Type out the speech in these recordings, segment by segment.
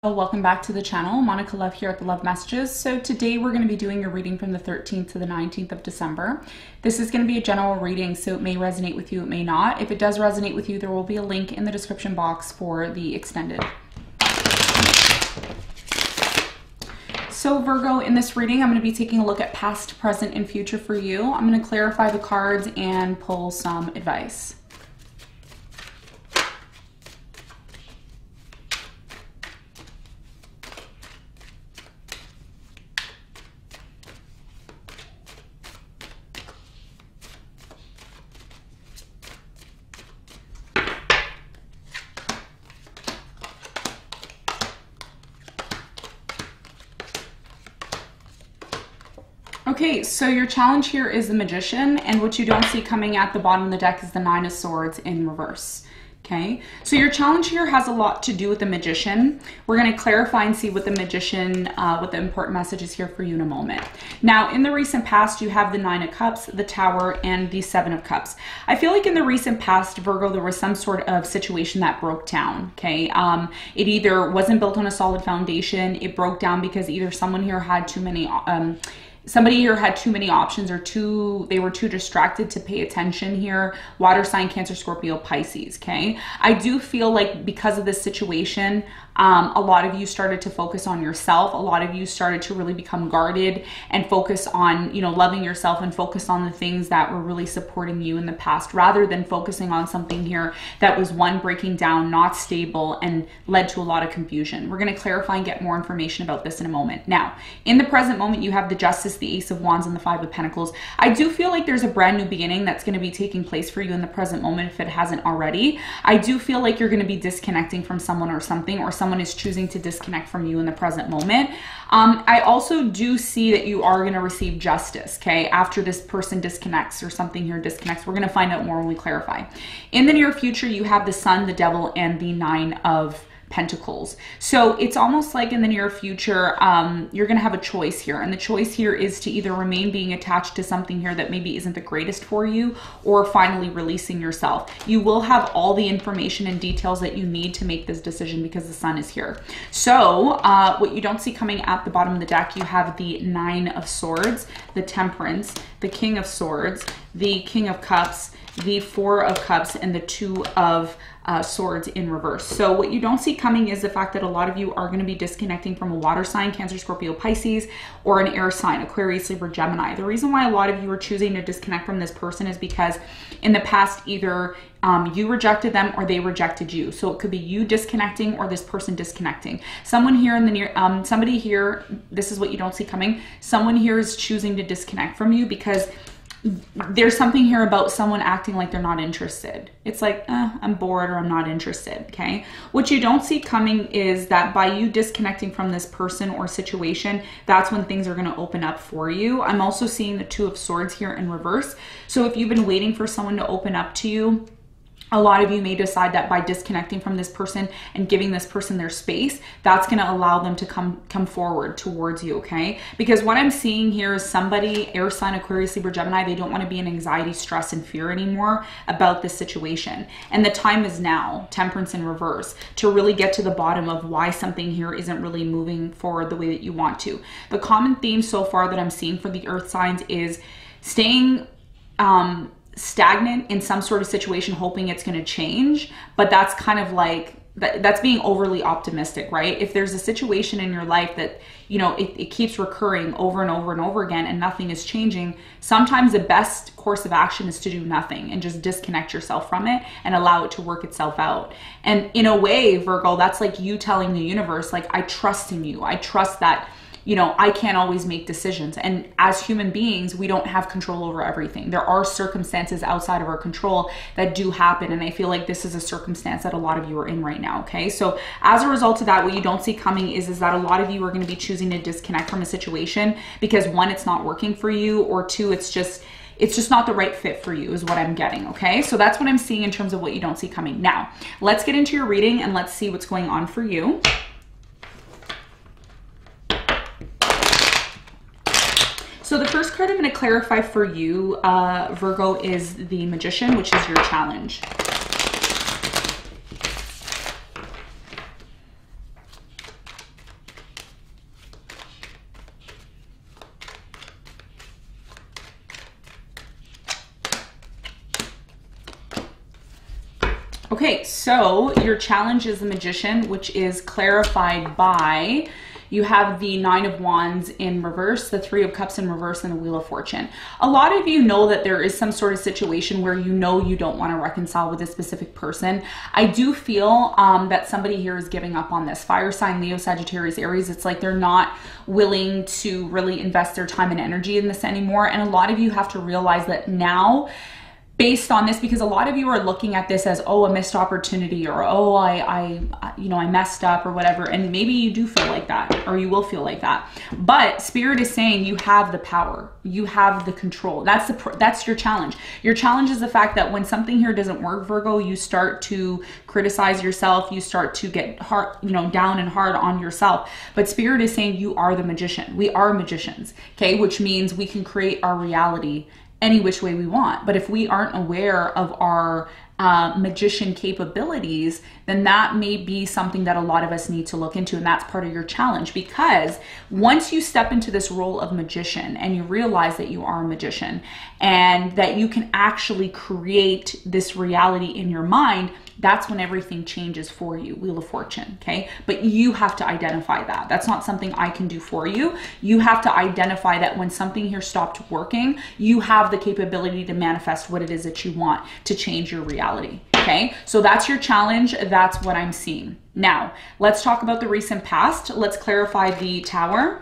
Welcome back to the channel. Monica Love here at the Love Messages. So today we're going to be doing a reading from the 13th to the 19th of December. This is going to be a general reading, so it may resonate with you, it may not. If it does resonate with you, there will be a link in the description box for the extended. So Virgo, in this reading, I'm going to be taking a look at past, present, and future for you. I'm going to clarify the cards and pull some advice. Okay, so your challenge here is the Magician, and what you don't see coming at the bottom of the deck is the Nine of Swords in reverse. Okay, so your challenge here has a lot to do with the Magician. We're going to clarify and see what the Magician, what the important message is here for you in a moment. Now, in the recent past, you have the Nine of Cups, the Tower, and the Seven of Cups. I feel like in the recent past, Virgo, there was some sort of situation that broke down, okay? It either wasn't built on a solid foundation, it broke down because either someone here had too many somebody here had too many options, or they were too distracted to pay attention here. Water sign, Cancer, Scorpio, Pisces, okay? I do feel like because of this situation, a lot of you started to focus on yourself. A lot of you started to really become guarded and focus on, you know, loving yourself and focus on the things that were really supporting you in the past, rather than focusing on something here that was, one, breaking down, not stable, and led to a lot of confusion. We're going to clarify and get more information about this in a moment. Now, in the present moment, you have the Justice, the Ace of Wands, and the Five of Pentacles. I do feel like there's a brand new beginning that's going to be taking place for you in the present moment if it hasn't already. I do feel like you're going to be disconnecting from someone or something, or someone is choosing to disconnect from you in the present moment. I also do see that you are going to receive justice, okay, after this person disconnects or something here disconnects. We're going to find out more when we clarify. In the near future, you have the Sun, the Devil, and the Nine of Pentacles. So it's almost like in the near future, you're going to have a choice here. And the choice here is to either remain being attached to something here that maybe isn't the greatest for you, or finally releasing yourself. You will have all the information and details that you need to make this decision because the Sun is here. So what you don't see coming at the bottom of the deck, you have the Nine of Swords, the Temperance, the King of Swords, the King of Cups, the Four of Cups, and the Two of Swords in reverse. So what you don't see coming is the fact that a lot of you are going to be disconnecting from a water sign, Cancer, Scorpio, Pisces, or an air sign, Aquarius, Libra, Gemini. The reason why a lot of you are choosing to disconnect from this person is because in the past, either you rejected them or they rejected you. So it could be you disconnecting or this person disconnecting. Someone here in the near, somebody here, this is what you don't see coming. Someone here is choosing to disconnect from you because there's something here about someone acting like they're not interested. It's like, I'm bored, or I'm not interested, okay? What you don't see coming is that by you disconnecting from this person or situation, that's when things are going to open up for you. I'm also seeing the Two of Swords here in reverse. So if you've been waiting for someone to open up to you, a lot of you may decide that by disconnecting from this person and giving this person their space, that's going to allow them to come forward towards you, okay? Because what I'm seeing here is somebody, air sign, Aquarius, Libra, Gemini, they don't want to be in anxiety, stress, and fear anymore about this situation. And the time is now, Temperance in reverse, to really get to the bottom of why something here isn't really moving forward the way that you want to. The common theme so far that I'm seeing for the earth signs is staying stagnant in some sort of situation, hoping it's going to change. But that's kind of like, that's being overly optimistic, right? If there's a situation in your life that, you know, it keeps recurring over and over and over again and nothing is changing, sometimes the best course of action is to do nothing and just disconnect yourself from it and allow it to work itself out. And in a way, Virgo, that's like you telling the universe, like, I trust in you. I trust that, you know, I can't always make decisions. And as human beings, we don't have control over everything. There are circumstances outside of our control that do happen. And I feel like this is a circumstance that a lot of you are in right now, okay? So as a result of that, what you don't see coming is that a lot of you are going to be choosing to disconnect from a situation because, one, it's not working for you, or two, it's just not the right fit for you is what I'm getting, okay? So that's what I'm seeing in terms of what you don't see coming. Now, let's get into your reading and let's see what's going on for you. So the first card I'm going to clarify for you, Virgo, is the Magician, which is your challenge. Okay, so your challenge is the Magician, which is clarified by, you have the Nine of Wands in reverse, the Three of Cups in reverse, and the Wheel of Fortune. A lot of you know that there is some sort of situation where you know you don't want to reconcile with a specific person. I do feel that somebody here is giving up on this. Fire sign, Leo, Sagittarius, Aries. It's like they're not willing to really invest their time and energy in this anymore. And a lot of you have to realize that now, based on this, because a lot of you are looking at this as, oh, a missed opportunity, or oh, I messed up, or whatever. And maybe you do feel like that, or you will feel like that. But Spirit is saying you have the power, you have the control. That's your challenge. Your challenge is the fact that when something here doesn't work, Virgo, you start to criticize yourself, you start to get hard, down and hard on yourself. But Spirit is saying you are the Magician. We are magicians, okay? Which means we can create our reality any which way we want. But if we aren't aware of our magician capabilities, then that may be something that a lot of us need to look into. And that's part of your challenge, because once you step into this role of magician and you realize that you are a magician and that you can actually create this reality in your mind, that's when everything changes for you. Wheel of Fortune, okay? But you have to identify that. That's not something I can do for you. You have to identify that when something here stopped working, you have the capability to manifest what it is that you want to change your reality, okay? So that's your challenge. That's what I'm seeing. Now, let's talk about the recent past. Let's clarify the Tower.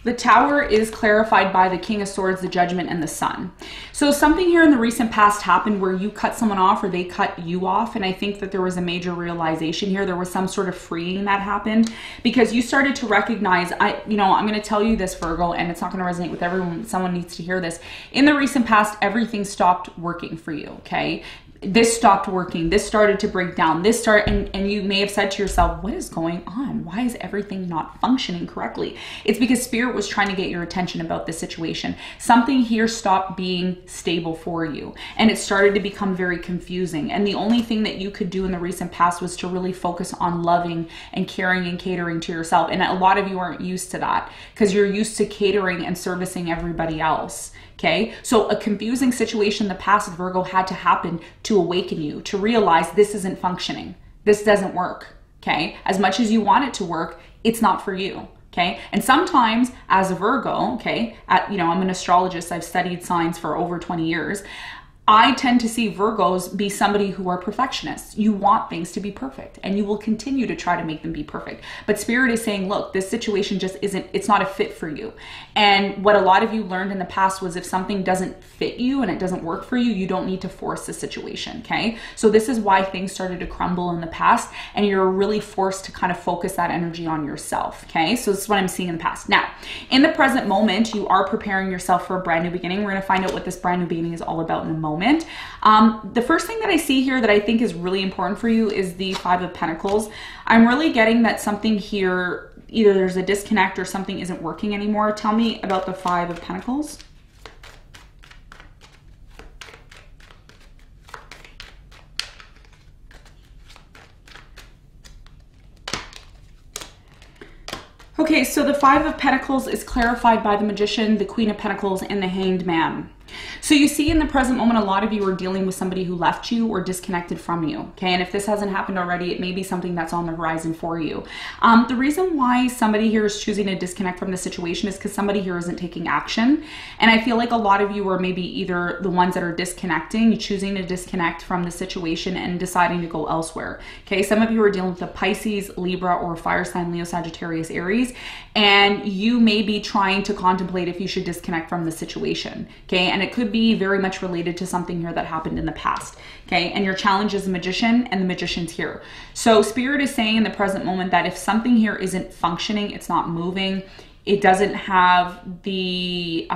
The Tower is clarified by the King of Swords, the Judgment, and the Sun. So something here in the recent past happened where you cut someone off or they cut you off. And I think that there was a major realization here. There was some sort of freeing that happened because you started to recognize, I'm going to tell you this, Virgo, and it's not going to resonate with everyone. Someone needs to hear this. In the recent past, everything stopped working for you, okay? This stopped working. This started to break down. And you may have said to yourself, what is going on? Why is everything not functioning correctly? It's because Spirit was trying to get your attention about this situation. Something here stopped being stable for you, and it started to become very confusing. And the only thing that you could do in the recent past was to really focus on loving and caring and catering to yourself. And a lot of you aren't used to that because you're used to catering and servicing everybody else. Okay, so a confusing situation in the past, Virgo, had to happen to awaken you, to realize this isn't functioning. This doesn't work, okay? As much as you want it to work, it's not for you, okay? And sometimes as a Virgo, okay, I'm an astrologist, I've studied signs for over 20 years. I tend to see Virgos be somebody who are perfectionists. You want things to be perfect and you will continue to try to make them be perfect. But Spirit is saying, look, this situation just it's not a fit for you. And what a lot of you learned in the past was if something doesn't fit you and it doesn't work for you, you don't need to force the situation, okay? So this is why things started to crumble in the past and you're really forced to kind of focus that energy on yourself, okay? So this is what I'm seeing in the past. Now, in the present moment, you are preparing yourself for a brand new beginning. We're gonna find out what this brand new beginning is all about in a moment. The first thing that I see here that I think is really important for you is the Five of Pentacles. I'm really getting that something here, either there's a disconnect or something isn't working anymore. Tell me about the Five of Pentacles. Okay, so the Five of Pentacles is clarified by the Magician, the Queen of Pentacles, and the Hanged Man. So you see in the present moment, a lot of you are dealing with somebody who left you or disconnected from you, okay? And if this hasn't happened already, it may be something that's on the horizon for you. The reason why somebody here is choosing to disconnect from the situation is because somebody here isn't taking action. And I feel like a lot of you are maybe either the ones that are disconnecting, choosing to disconnect from the situation and deciding to go elsewhere, okay? Some of you are dealing with a Pisces, Libra, or fire sign, Leo, Sagittarius, Aries, and you may be trying to contemplate if you should disconnect from the situation, okay? And it could be very much related to something here that happened in the past, okay? And your challenge is the Magician, and the Magician's here. So Spirit is saying in the present moment that if something here isn't functioning, it's not moving, it doesn't have the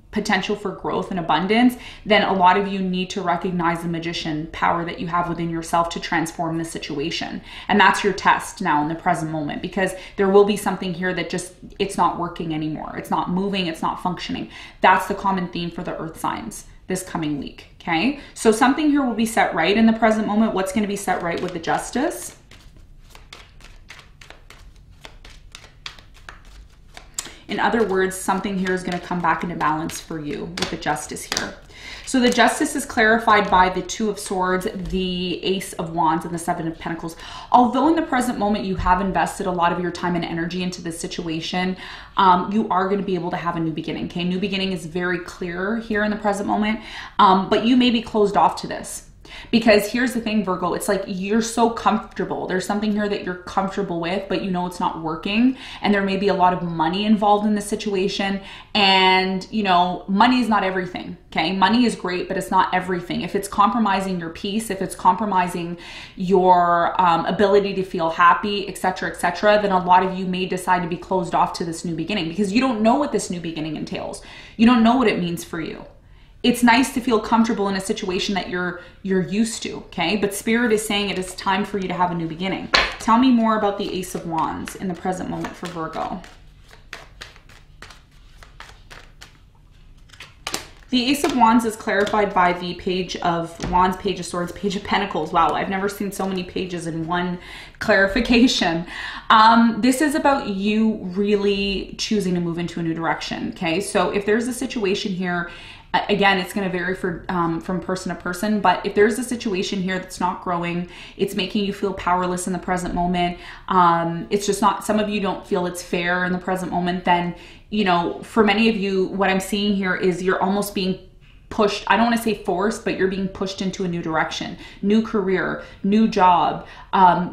potential for growth and abundance, then a lot of you need to recognize the Magician power that you have within yourself to transform the situation. And that's your test now in the present moment, because there will be something here that just, it's not working anymore. It's not moving, it's not functioning. That's the common theme for the earth signs this coming week, okay? So something here will be set right in the present moment. What's going to be set right with the Justice? In other words, something here is going to come back into balance for you with the Justice here. So the Justice is clarified by the Two of Swords, the Ace of Wands, and the Seven of Pentacles. Although in the present moment you have invested a lot of your time and energy into this situation, you are going to be able to have a new beginning. Okay, new beginning is very clear here in the present moment, but you may be closed off to this. Because here's the thing, Virgo, it's like you're so comfortable. There's something here that you're comfortable with, but you know it's not working. And there may be a lot of money involved in this situation. And, you know, money is not everything, okay? Money is great, but it's not everything. If it's compromising your peace, if it's compromising your ability to feel happy, etc., then a lot of you may decide to be closed off to this new beginning because you don't know what this new beginning entails. You don't know what it means for you. It's nice to feel comfortable in a situation that you're used to, okay? But Spirit is saying it is time for you to have a new beginning. Tell me more about the Ace of Wands in the present moment for Virgo. The Ace of Wands is clarified by the Page of Wands, Page of Swords, Page of Pentacles. Wow, I've never seen so many pages in one clarification. This is about you really choosing to move into a new direction, okay? So if there's a situation here, again, it's going to vary from person to person, but if there's a situation here that's not growing, it's making you feel powerless in the present moment, it's just not, some of you don't feel it's fair in the present moment, then, you know, for many of you, what I'm seeing here is you're almost being pushed, I don't want to say forced, but you're being pushed into a new direction, new career, new job,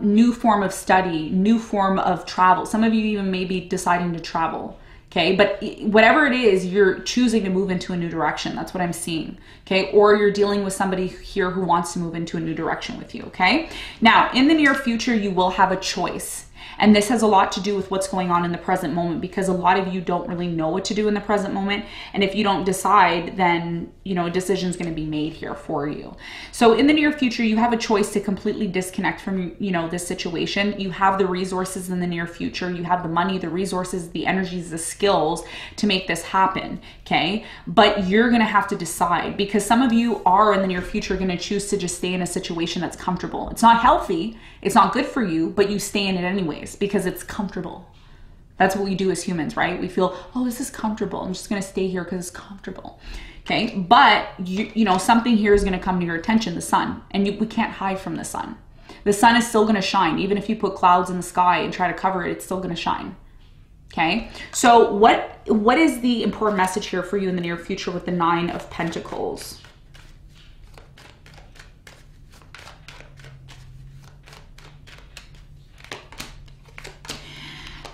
new form of study, new form of travel. Some of you even may be deciding to travel. Okay, but whatever it is, you're choosing to move into a new direction. That's what I'm seeing. Okay, or you're dealing with somebody here who wants to move into a new direction with you. Okay, now in the near future, you will have a choice. And this has a lot to do with what's going on in the present moment because a lot of you don't really know what to do in the present moment. And if you don't decide, then, you know, a decision is going to be made here for you. So in the near future, you have a choice to completely disconnect from, you know, this situation. You have the resources in the near future. You have the money, the resources, the energies, the skills to make this happen. Okay. But you're going to have to decide because some of you are in the near future going to choose to just stay in a situation that's comfortable. It's not healthy. It's not good for you, but you stay in it anyways because it's comfortable. That's what we do as humans, right? We feel, oh, this is comfortable. I'm just going to stay here because it's comfortable. Okay. But you know, something here is going to come to your attention, the sun, and we can't hide from the sun. The sun is still going to shine. Even if you put clouds in the sky and try to cover it, it's still going to shine. Okay. So what is the important message here for you in the near future with the Nine of Pentacles?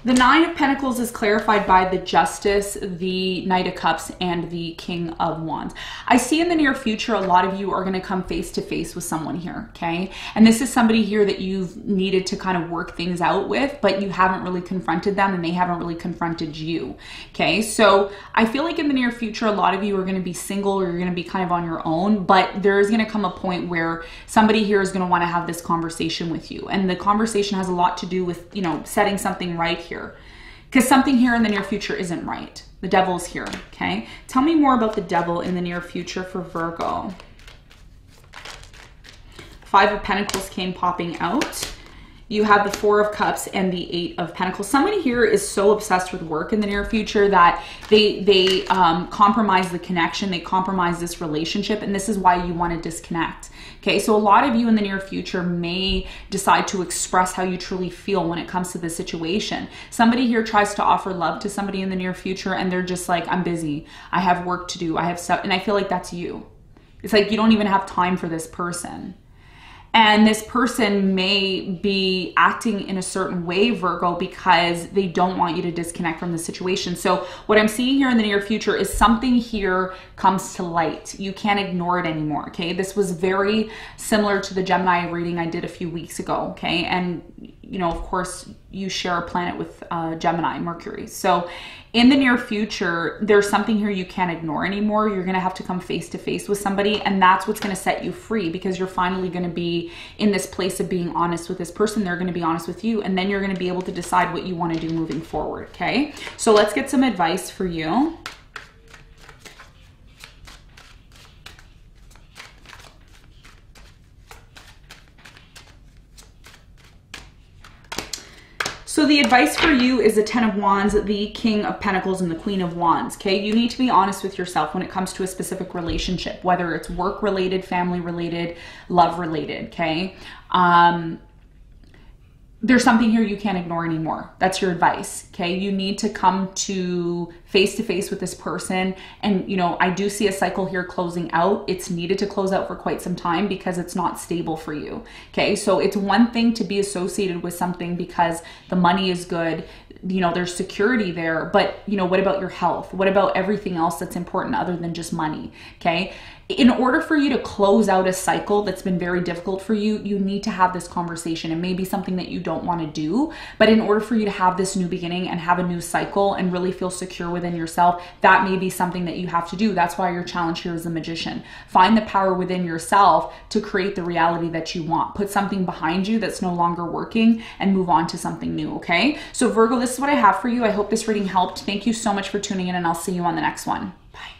The Nine of Pentacles is clarified by the Justice, the Knight of Cups, and the King of Wands. I see in the near future, a lot of you are going to come face to face with someone here, okay? And this is somebody here that you've needed to kind of work things out with, but you haven't really confronted them and they haven't really confronted you, okay? So I feel like in the near future, a lot of you are going to be single or you're going to be kind of on your own, but there is going to come a point where somebody here is going to want to have this conversation with you. And the conversation has a lot to do with, you know, setting something right here. Because something here in the near future isn't right. The devil's here, okay? Tell me more about the devil in the near future for Virgo. Five of Pentacles came popping out. You have the Four of Cups and the Eight of Pentacles. Somebody here is so obsessed with work in the near future that they compromise the connection. They compromise this relationship. And this is why you want to disconnect. Okay, so a lot of you in the near future may decide to express how you truly feel when it comes to this situation. Somebody here tries to offer love to somebody in the near future and they're just like, I'm busy. I have work to do. I have stuff. And I feel like that's you. It's like you don't even have time for this person. And this person may be acting in a certain way, Virgo, because they don't want you to disconnect from the situation. So what I'm seeing here in the near future is something here comes to light. You can't ignore it anymore, okay? This was very similar to the Gemini reading I did a few weeks ago, okay? And, you know, of course, you share a planet with Gemini, Mercury. So in the near future, there's something here you can't ignore anymore. You're going to have to come face to face with somebody, and that's what's going to set you free because you're finally going to be in this place of being honest with this person. They're going to be honest with you, and then you're going to be able to decide what you want to do moving forward, okay? So let's get some advice for you. So the advice for you is the 10 of Wands, the King of Pentacles, and the Queen of Wands, okay? You need to be honest with yourself when it comes to a specific relationship, whether it's work-related, family-related, love-related, okay? There's something here you can't ignore anymore. That's your advice, okay? You need to come to face with this person. And, you know, I do see a cycle here closing out. It's needed to close out for quite some time because it's not stable for you, okay? So it's one thing to be associated with something because the money is good, you know, there's security there, but, you know, what about your health? What about everything else that's important other than just money, okay? In order for you to close out a cycle that's been very difficult for you, you need to have this conversation. It may be something that you don't want to do, but in order for you to have this new beginning and have a new cycle and really feel secure within yourself, that may be something that you have to do. That's why your challenge here is the Magician. Find the power within yourself to create the reality that you want. Put something behind you that's no longer working and move on to something new, okay? So Virgo, this is what I have for you. I hope this reading helped. Thank you so much for tuning in, and I'll see you on the next one. Bye.